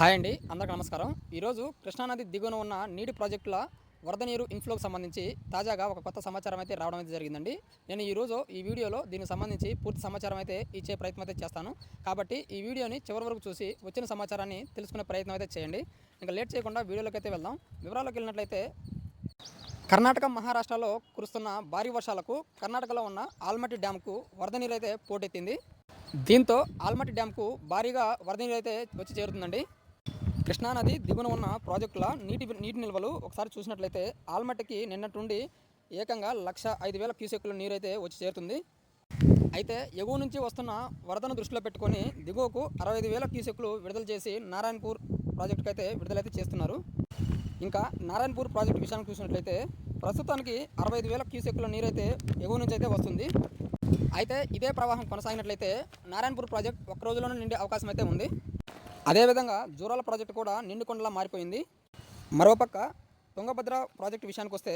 Hi అండి, అందరికీ నమస్కారం. ఈరోజు కృష్ణానది దిగువన ఉన్న నీటి ప్రాజెక్టుల వరద నీరు ఇన్ఫ్లోకి సంబంధించి తాజాగా ఒక కొత్త సమాచారం అయితే రావడం అయితే జరిగిందండి. నేను ఈ వీడియోలో దీనికి సంబంధించి పూర్తి సమాచారం అయితే ఇచ్చే ప్రయత్నం అయితే చేస్తాను. కాబట్టి ఈ వీడియోని చివరి వరకు చూసి వచ్చిన సమాచారాన్ని తెలుసుకునే ప్రయత్నం అయితే చేయండి. ఇంకా లేట్ చేయకుండా వీడియోలోకి అయితే వెళ్దాం. వివరాల్లోకి వెళ్ళినట్లయితే కర్ణాటక, మహారాష్ట్రలో కురుస్తున్న భారీ వర్షాలకు కర్ణాటకలో ఉన్న ఆల్మట్టి డ్యాంకు వరద నీరు అయితే పోటెత్తింది. దీంతో ఆల్మట్టి డ్యాంకు భారీగా వరద నీరు అయితే వచ్చి చేరుతుందండి. కృష్ణానది దిగువన ఉన్న ప్రాజెక్టుల నీటి నిల్వలు ఒకసారి చూసినట్లయితే ఆల్మట్టికి నిన్నటి నుండి ఏకంగా 1,05,000 క్యూసెక్కుల నీరు అయితే వచ్చి చేరుతుంది. అయితే ఎగువ నుంచి వస్తున్న వరదను దృష్టిలో పెట్టుకొని దిగువకు 65,000 క్యూసెక్కులు విడుదల చేసి నారాయణపూర్ ప్రాజెక్టుకు అయితే విడుదలైతే చేస్తున్నారు. ఇంకా నారాయణపూర్ ప్రాజెక్టు విషయానికి చూసినట్లయితే ప్రస్తుతానికి 65,000 క్యూసెక్కుల నీరు అయితే ఎగువ నుంచి అయితే వస్తుంది. అయితే ఇదే ప్రవాహం కొనసాగినట్లయితే నారాయణపూర్ ప్రాజెక్ట్ ఒక్క రోజులోనే నిండే అవకాశం అయితే ఉంది. అదేవిధంగా జూరాల ప్రాజెక్టు కూడా నిండుకొండలా మారిపోయింది. మరోపక్క తుంగభద్ర ప్రాజెక్టు విషయానికి వస్తే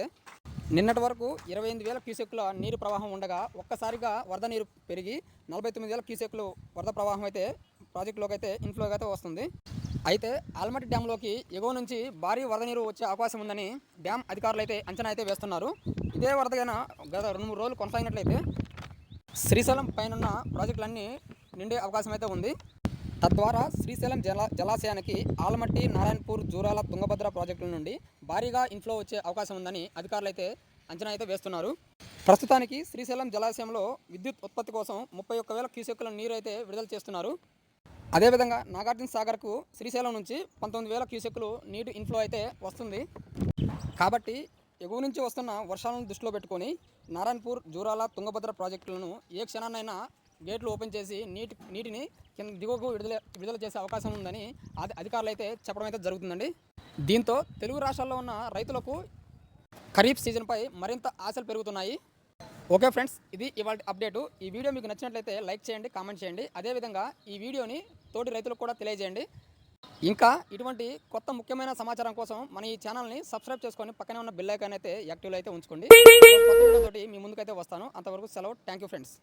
నిన్నటి వరకు 28,000 క్యూసెక్కుల నీరు ప్రవాహం ఉండగా ఒక్కసారిగా వరద నీరు పెరిగి 49,000 క్యూసెక్కులు వరద ప్రవాహం అయితే ప్రాజెక్టులోకి అయితే ఇన్ఫ్లోగా అయితే వస్తుంది. అయితే ఆల్మట్టి డ్యాంలోకి ఎగువ నుంచి భారీ వరద నీరు వచ్చే అవకాశం ఉందని డ్యామ్ అధికారులు అయితే అంచనా అయితే వేస్తున్నారు. ఇదే వరదగైనా గత 2-3 రోజులు కొనసాగినట్లయితే శ్రీశైలం పైన ప్రాజెక్టులన్నీ నిండే అవకాశం అయితే ఉంది. తద్వారా శ్రీశైలం జలాశయానికి ఆల్మట్టి, నారాయణపూర్, జూరాల, తుంగభద్ర ప్రాజెక్టుల నుండి భారీగా ఇన్ఫ్లో వచ్చే అవకాశం ఉందని అధికారులు అయితే అంచనా అయితే వేస్తున్నారు. ప్రస్తుతానికి శ్రీశైలం జలాశయంలో విద్యుత్ ఉత్పత్తి కోసం 31,000 క్యూసెక్కుల నీరు అయితే విడుదల చేస్తున్నారు. అదేవిధంగా నాగార్జున సాగర్కు శ్రీశైలం నుంచి 19,000 క్యూసెక్కులు నీటి ఇన్ఫ్లో అయితే వస్తుంది. కాబట్టి ఎగువ నుంచి వస్తున్న వర్షాలను దృష్టిలో పెట్టుకొని నారాయణపూర్, జూరాల, తుంగభద్ర ప్రాజెక్టులను ఏ క్షణాన్నైనా గేట్లు ఓపెన్ చేసి నీటిని కింద దిగువకు విడుదల చేసే అవకాశం ఉందని అధికారులు అయితే చెప్పడం అయితే జరుగుతుందండి. దీంతో తెలుగు రాష్ట్రాల్లో ఉన్న రైతులకు ఖరీఫ్ సీజన్పై మరింత ఆశలు పెరుగుతున్నాయి. ఓకే ఫ్రెండ్స్, ఇది ఇవాళ అప్డేటు. ఈ వీడియో మీకు నచ్చినట్లయితే లైక్ చేయండి, కామెంట్ చేయండి. అదేవిధంగా ఈ వీడియోని తోటి రైతులకు కూడా తెలియజేయండి. ఇంకా ఇటువంటి కొత్త ముఖ్యమైన సమాచారం కోసం మన ఈ ఛానల్ని సబ్స్క్రైబ్ చేసుకొని పక్కనే ఉన్న బెల్ ఐకాన్ అయితే యాక్టివ్లో అయితే ఉంచుకోండి. కొత్త వీడియోతోటి మీ ముందుకైతే వస్తాను. అంతవరకు సెలవు. Thank you friends.